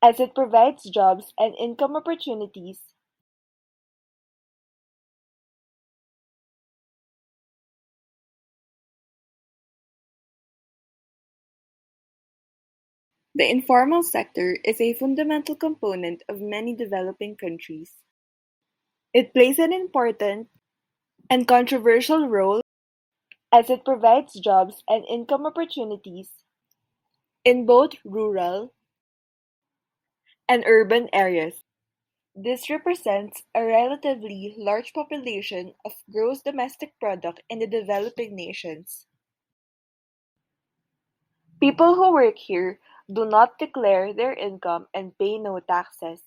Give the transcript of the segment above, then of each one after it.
as it provides jobs and income opportunities. The informal sector is a fundamental component of many developing countries. It plays an important and controversial role as it provides jobs and income opportunities in both rural and urban areas. This represents a relatively large population of gross domestic product in the developing nations. People who work here do not declare their income and pay no taxes.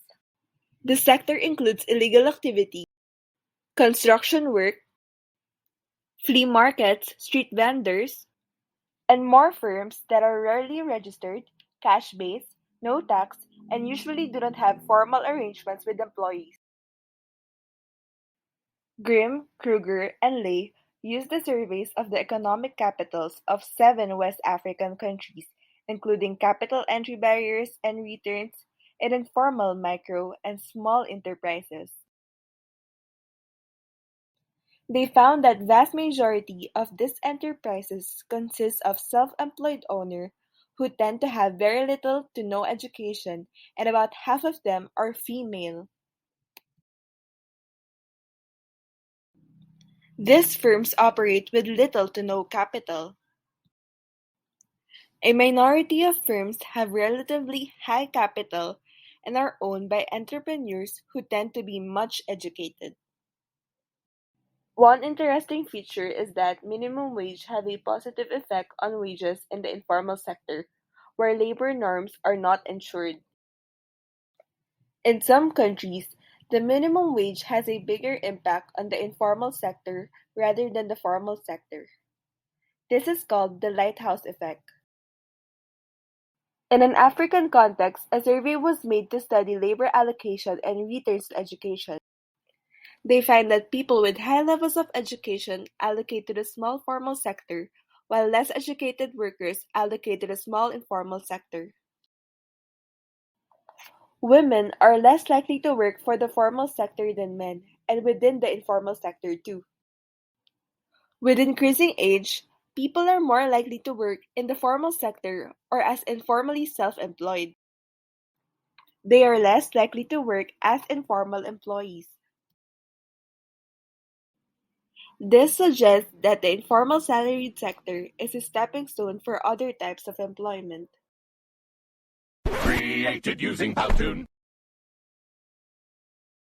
The sector includes illegal activity, construction work, flea markets, street vendors, and more firms that are rarely registered, cash-based, no tax, and usually do not have formal arrangements with employees. Grimm, Kruger, and Ley used the surveys of the economic capitals of 7 West African countries, including capital entry barriers and returns in informal micro and small enterprises. They found that vast majority of these enterprises consist of self-employed owner who tend to have very little to no education, and about half of them are female. These firms operate with little to no capital. A minority of firms have relatively high capital and are owned by entrepreneurs who tend to be much educated. One interesting feature is that minimum wage have a positive effect on wages in the informal sector, where labor norms are not ensured. In some countries, the minimum wage has a bigger impact on the informal sector rather than the formal sector. This is called the lighthouse effect. In an African context, a survey was made to study labor allocation and returns to education. They find that people with high levels of education allocate to the small formal sector, while less educated workers allocate to the small informal sector. Women are less likely to work for the formal sector than men, and within the informal sector too. With increasing age, people are more likely to work in the formal sector or as informally self-employed. They are less likely to work as informal employees. This suggests that the informal salaried sector is a stepping stone for other types of employment. Created using Powtoon.